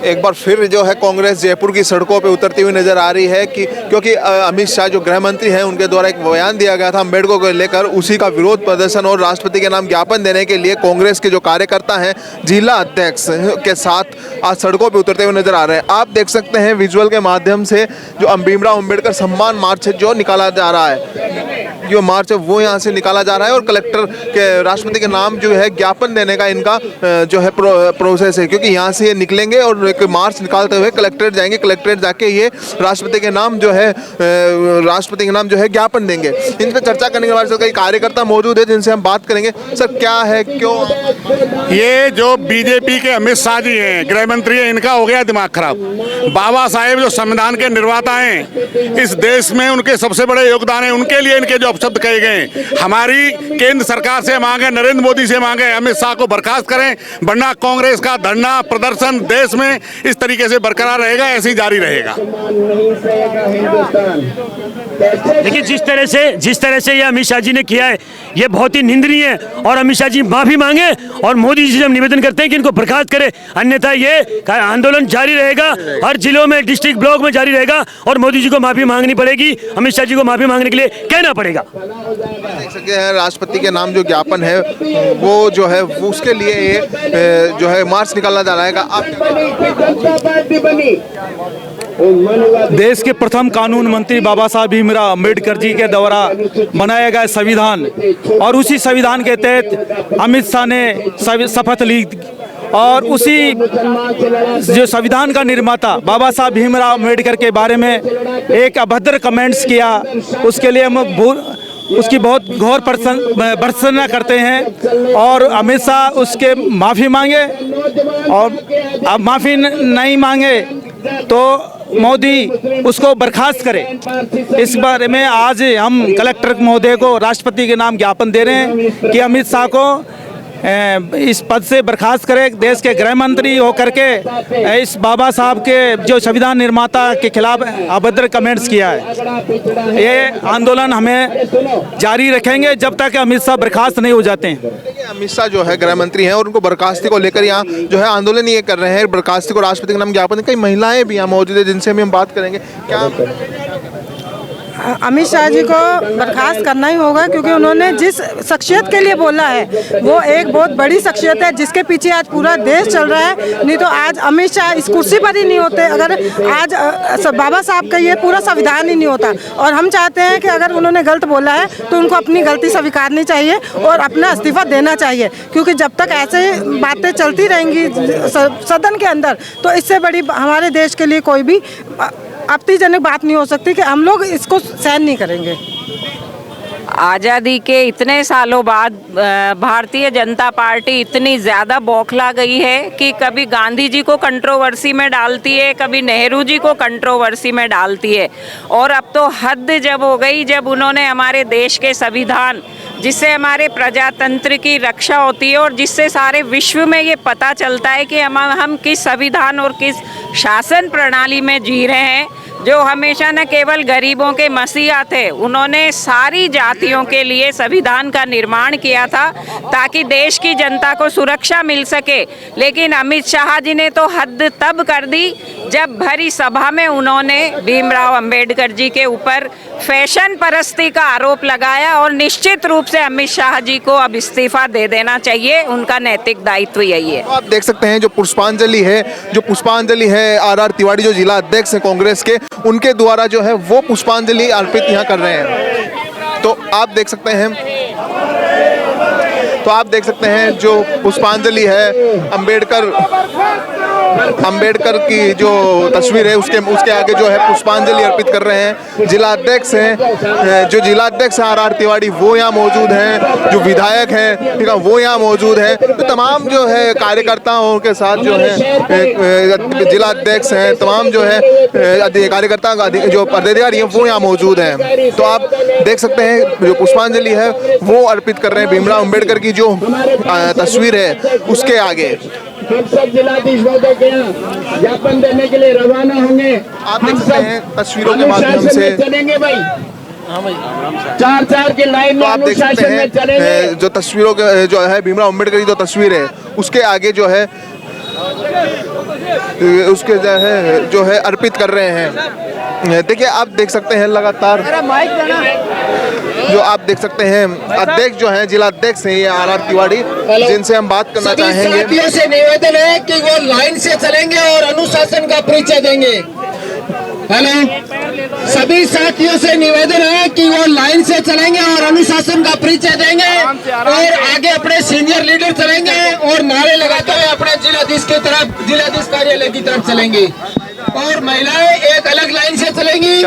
एक बार फिर जो है कांग्रेस जयपुर की सड़कों पे उतरती हुई नजर आ रही है कि क्योंकि अमित शाह जो गृह मंत्री हैं उनके द्वारा एक बयान दिया गया था अम्बेडकर को लेकर, उसी का विरोध प्रदर्शन और राष्ट्रपति के नाम ज्ञापन देने के लिए कांग्रेस के जो कार्यकर्ता हैं जिला अध्यक्ष के साथ आज सड़कों पर उतरते हुए नजर आ रहे हैं। आप देख सकते हैं विजुअल के माध्यम से जो भीमराव अम्बेडकर सम्मान मार्च जो निकाला जा रहा है, जो मार्च है वो यहाँ से निकाला जा रहा है और कलेक्टर के राष्ट्रपति के नाम जो है ज्ञापन देने का इनका जो है प्रोसेस है, क्योंकि यहाँ से ये निकलेंगे और एक मार्च निकालते हुए कलेक्ट्रेट जाएंगे, कलेक्ट्रेट जाके ये राष्ट्रपति के नाम जो है ज्ञापन देंगे। इन पर चर्चा करने के हमारे साथ कई कार्यकर्ता मौजूद है जिनसे हम बात करेंगे। सर क्या है, क्यों ये जो बीजेपी के अमित शाह जी हैं, गृह मंत्री हैं, इनका हो गया दिमाग खराब। बाबा साहेब जो संविधान के निर्माता हैं, इस देश में उनके सबसे बड़े योगदान है, उनके लिए इनके जो अपशब्द कहे गए। हमारी केंद्र सरकार से मांगे, नरेंद्र मोदी से मांगे, अमित शाह को बर्खास्त करें, वरना कांग्रेस का धरना प्रदर्शन देश में इस तरीके से बरकरार रहेगा, ऐसे ही जारी रहेगा। देखिए जिस तरह से ये अमित शाह जी ने किया है ये बहुत ही निंदनीय है और अमित शाह जी माफी मांगे और मोदी जी से हम निवेदन करते हैं कि इनको बर्खास्त करें, अन्यथा ये आंदोलन जारी रहेगा, हर जिलों में, डिस्ट्रिक्ट ब्लॉक में जारी रहेगा और मोदी जी को माफी मांगनी पड़ेगी, अमित शाह जी को माफी मांगने के लिए कहना पड़ेगा। देख सकते हैं राष्ट्रपति के नाम जो ज्ञापन है वो जो है उसके लिए ये जो है मार्च निकाला जा रहा है। देश के प्रथम कानून मंत्री बाबा साहब भीमराव अम्बेडकर जी के द्वारा बनाया गया संविधान और उसी संविधान के तहत अमित शाह ने शपथ ली और उसी जो संविधान का निर्माता बाबा साहब भीमराव अम्बेडकर के बारे में एक अभद्र कमेंट्स किया, उसके लिए हम उसकी बहुत घोर भर्त्सना करते हैं और अमित शाह उसके माफ़ी मांगे और अब माफ़ी नहीं मांगे तो मोदी उसको बर्खास्त करे। इस बारे में आज हम कलेक्टर महोदय को राष्ट्रपति के नाम ज्ञापन दे रहे हैं कि अमित शाह को इस पद से बर्खास्त करे। देश के गृह मंत्री होकर के इस बाबा साहब के जो संविधान निर्माता के खिलाफ अभद्र कमेंट्स किया है। ये आंदोलन हमें जारी रखेंगे जब तक अमित शाह बर्खास्त नहीं हो जाते हैं। अमित शाह जो है गृह मंत्री हैं और उनको बर्खास्ती को लेकर यहाँ जो है आंदोलन ये कर रहे हैं, बर्खास्ती को राष्ट्रपति के नाम ज्ञापन। कई महिलाएं भी यहाँ मौजूद है जिनसे हम बात करेंगे। क्या अमित शाह जी को बर्खास्त करना ही होगा क्योंकि उन्होंने जिस शख्सियत के लिए बोला है वो एक बहुत बड़ी शख्सियत है जिसके पीछे आज पूरा देश चल रहा है। नहीं तो आज अमित शाह इस कुर्सी पर ही नहीं होते, अगर आज बाबा साहब का ये पूरा संविधान ही नहीं होता। और हम चाहते हैं कि अगर उन्होंने गलत बोला है तो उनको अपनी गलती स्वीकारनी चाहिए और अपना इस्तीफा देना चाहिए, क्योंकि जब तक ऐसे बातें चलती रहेंगी सदन के अंदर तो इससे बड़ी हमारे देश के लिए कोई भी आपत्तिजनक बात नहीं हो सकती कि हम लोग इसको सहन नहीं करेंगे। आज़ादी के इतने सालों बाद भारतीय जनता पार्टी इतनी ज़्यादा बौखला गई है कि कभी गांधी जी को कंट्रोवर्सी में डालती है, कभी नेहरू जी को कंट्रोवर्सी में डालती है। और अब तो हद जब हो गई जब उन्होंने हमारे देश के संविधान, जिससे हमारे प्रजातंत्र की रक्षा होती है और जिससे सारे विश्व में ये पता चलता है कि हम किस संविधान और किस शासन प्रणाली में जी रहे हैं, जो हमेशा न केवल गरीबों के मसीहा थे, उन्होंने सारी जातियों के लिए संविधान का निर्माण किया था ताकि देश की जनता को सुरक्षा मिल सके। लेकिन अमित शाह जी ने तो हद तब कर दी जब भरी सभा में उन्होंने भीमराव अंबेडकर जी के ऊपर फैशन परस्ती का आरोप लगाया और निश्चित रूप से अमित शाह जी को अब इस्तीफा दे देना चाहिए, उनका नैतिक दायित्व यही है। आप देख सकते हैं जो पुष्पांजलि है आर तिवारी जो जिला अध्यक्ष हैं कांग्रेस के, उनके द्वारा जो है वो पुष्पांजलि अर्पित यहाँ कर रहे हैं। तो आप देख सकते हैं जो पुष्पांजलि है अंबेडकर की जो तस्वीर है उसके आगे जो है पुष्पांजलि अर्पित कर रहे हैं। जिला अध्यक्ष हैं, जो जिला अध्यक्ष आर तिवारी वो यहाँ मौजूद हैं, जो विधायक हैं ठीक है वो यहाँ मौजूद हैं। तो तमाम जो है कार्यकर्ताओं के साथ जो है जिला अध्यक्ष हैं, तमाम जो है कार्यकर्ता जो पदाधिकारी हैं वो यहाँ मौजूद हैं। तो आप देख सकते हैं जो पुष्पांजलि है वो अर्पित कर रहे हैं भीमराव अम्बेडकर की जो तस्वीर है उसके आगे। सब जिलाधीश महोदय के यहाँ ज्ञापन देने के लिए रवाना होंगे। आप देख सकते हैं तस्वीरों के माध्यम से चलेंगे भाई, 4-4 की लाइन में अनुशासन में चलेंगे। जो तस्वीरों के जो है भीमराव अम्बेडकर की जो तस्वीर है उसके आगे जो है उसके जो है अर्पित कर रहे हैं। देखिए आप देख सकते हैं लगातार जो आप देख सकते हैं अध्यक्ष जो हैं जिला अध्यक्ष हैं ये आर तिवारी, जिनसे हम बात करना चाहेंगे। साथियों से निवेदन है कि वो लाइन से चलेंगे और अनुशासन का परिचय देंगे। हेलो, सभी साथियों से निवेदन है कि वो लाइन से चलेंगे और अनुशासन का परिचय देंगे और आगे अपने सीनियर लीडर चलेंगे और नारे लगाते हुए अपने जिलाधीश की तरफ, जिलाधीश कार्यालय की तरफ चलेंगे और महिलाएं एक अलग लाइन से चलेंगी।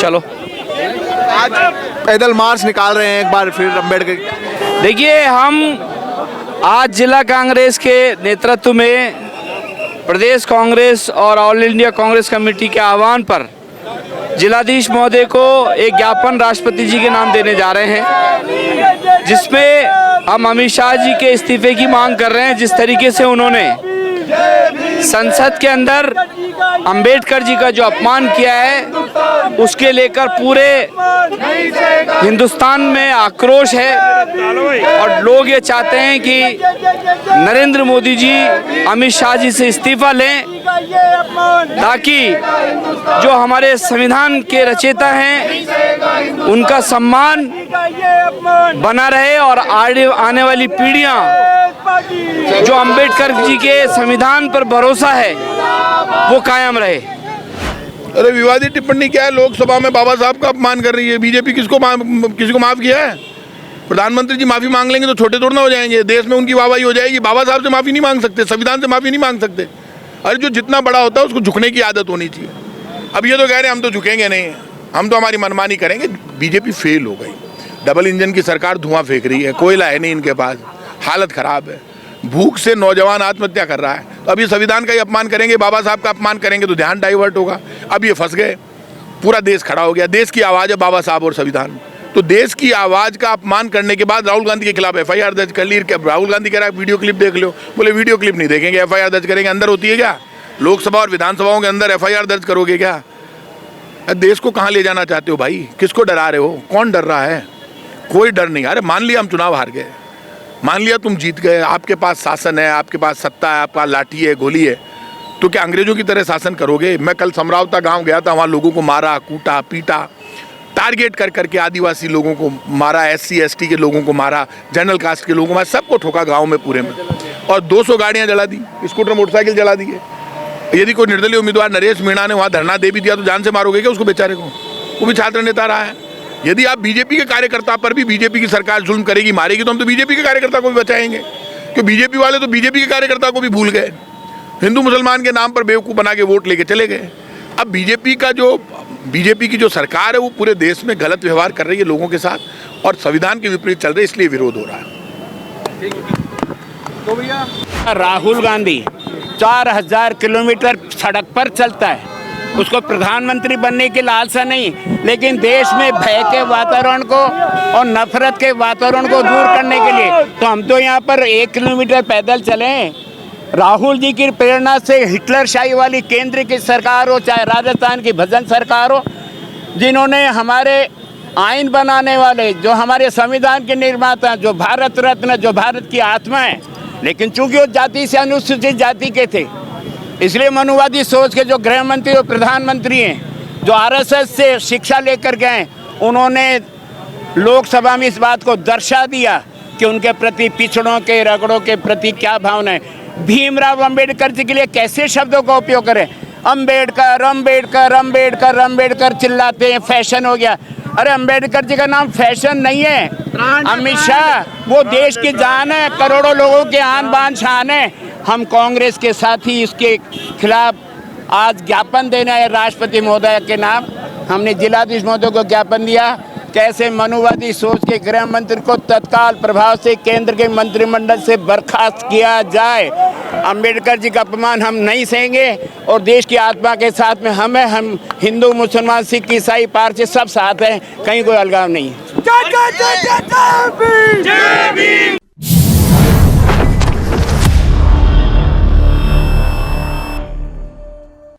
चलो आज पैदल मार्च निकाल रहे हैं एक बार फिर अम्बेडकर। देखिए, हम आज जिला कांग्रेस के नेतृत्व में प्रदेश कांग्रेस और ऑल इंडिया कांग्रेस कमेटी के आह्वान पर जिलाधीश महोदय को एक ज्ञापन राष्ट्रपति जी के नाम देने जा रहे हैं, जिसमें हम अमित शाह जी के इस्तीफे की मांग कर रहे हैं। जिस तरीके से उन्होंने संसद के अंदर अंबेडकर जी का जो अपमान किया है, उसके लेकर पूरे हिंदुस्तान में आक्रोश है और लोग ये चाहते हैं कि नरेंद्र मोदी जी अमित शाह जी से इस्तीफा लें, ताकि जो हमारे संविधान के रचयिता हैं उनका सम्मान बना रहे और आने वाली पीढ़ियां जो अंबेडकर जी के संविधान पर भरोसा है वो कायम रहे। अरे विवादित टिप्पणी क्या है? लोकसभा में बाबा साहब का अपमान कर रही है बीजेपी। किसी को माफ किया है? प्रधानमंत्री जी माफी मांग लेंगे तो छोटे थोड़ा ना हो जाएंगे, देश में उनकी वाहवाही हो जाएगी। बाबा साहब से माफी नहीं मांग सकते, संविधान से माफी नहीं मांग सकते। अरे जो जितना बड़ा होता है उसको झुकने की आदत होनी चाहिए। अब ये तो कह रहे हैं हम तो झुकेंगे नहीं, हम तो हमारी मनमानी करेंगे। बीजेपी फेल हो गई, डबल इंजन की सरकार धुआं फेंक रही है, कोयला है नहीं इनके पास, हालत खराब है, भूख से नौजवान आत्महत्या कर रहा है। तो अब ये संविधान का ही अपमान करेंगे, बाबा साहब का अपमान करेंगे तो ध्यान डाइवर्ट होगा। अब ये फंस गए, पूरा देश खड़ा हो गया। देश की आवाज़ है बाबा साहब और संविधान। तो देश की आवाज़ का अपमान करने के बाद राहुल गांधी के खिलाफ FIR दर्ज कर ली। राहुल गांधी कह रहा है वीडियो क्लिप देख लो, बोले वीडियो क्लिप नहीं देखेंगे, FIR दर्ज करेंगे। अंदर होती है क्या? लोकसभा और विधानसभाओं के अंदर FIR दर्ज करोगे क्या? देश को कहाँ ले जाना चाहते हो भाई? किसको डरा रहे हो? कौन डर रहा है? कोई डर नहीं। अरे मान लिया हम चुनाव हार गए, मान लिया तुम जीत गए, आपके पास शासन है, आपके पास सत्ता है, आपका लाठी है, गोली है, तो क्या अंग्रेजों की तरह शासन करोगे? मैं कल समरावता गांव गया था, वहाँ लोगों को मारा, कूटा, पीटा, टारगेट कर करके आदिवासी लोगों को मारा, SC ST के लोगों को मारा, जनरल कास्ट के लोगों को मारा, सबको ठोका गाँव में पूरे में, और 200 गाड़ियाँ जला दी, स्कूटर मोटरसाइकिल जला दिए। यदि कोई निर्दलीय उम्मीदवार नरेश मीणा ने वहाँ धरना दे भी दिया तो जान से मारोगे क्या उसको बेचारे को? वो भी छात्र नेता रहा है। यदि आप बीजेपी के कार्यकर्ता पर भी बीजेपी की सरकार जुल्म करेगी, मारेगी, तो हम तो बीजेपी के कार्यकर्ता को भी बचाएंगे, क्योंकि बीजेपी वाले तो बीजेपी के कार्यकर्ता को भी भूल गए, हिंदू मुसलमान के नाम पर बेवकूफ़ बना के वोट लेके चले गए। अब बीजेपी की जो सरकार है वो पूरे देश में गलत व्यवहार कर रही है लोगों के साथ और संविधान के विपरीत चल रही है, इसलिए विरोध हो रहा है। तो भैया राहुल गांधी 4000 किलोमीटर सड़क पर चलता है, उसको प्रधानमंत्री बनने की लालसा नहीं, लेकिन देश में भय के वातावरण को और नफरत के वातावरण को दूर करने के लिए तो हम तो यहाँ पर 1 किलोमीटर पैदल चलें। राहुल जी की प्रेरणा से हिटलरशाही वाली केंद्र की सरकार हो, चाहे राजस्थान की भजन सरकार हो, जिन्होंने हमारे आइन बनाने वाले, जो हमारे संविधान के निर्माता, जो भारत रत्न, जो भारत की आत्मा है, लेकिन चूंकि वो जाति से अनुसूचित जाति के थे, इसलिए मनुवादी सोच के जो गृह मंत्री और प्रधानमंत्री हैं, जो RSS से शिक्षा लेकर गए, उन्होंने लोकसभा में इस बात को दर्शा दिया कि उनके प्रति पिछड़ों के, रगड़ों के प्रति क्या भावना है। भीमराव अंबेडकर जी के लिए कैसे शब्दों का उपयोग करें? अंबेडकर अंबेडकर अंबेडकर अंबेडकर चिल्लाते हैं, फैशन हो गया। अरे अंबेडकर जी का नाम फैशन नहीं है, अमित शाह वो देश की जान है, करोड़ों लोगों के आन बान शान है। हम कांग्रेस के साथी इसके खिलाफ आज ज्ञापन देना है राष्ट्रपति महोदय के नाम। हमने जिलाधीश महोदय को ज्ञापन दिया कैसे मनुवादी सोच के गृह मंत्री को तत्काल प्रभाव से केंद्र के मंत्रिमंडल से बर्खास्त किया जाए। अंबेडकर जी का अपमान हम नहीं सहेंगे और देश की आत्मा के साथ में हम हिंदू, मुसलमान, सिख, ईसाई, पारसी सब साथ हैं, कहीं कोई अलगाव नहीं है।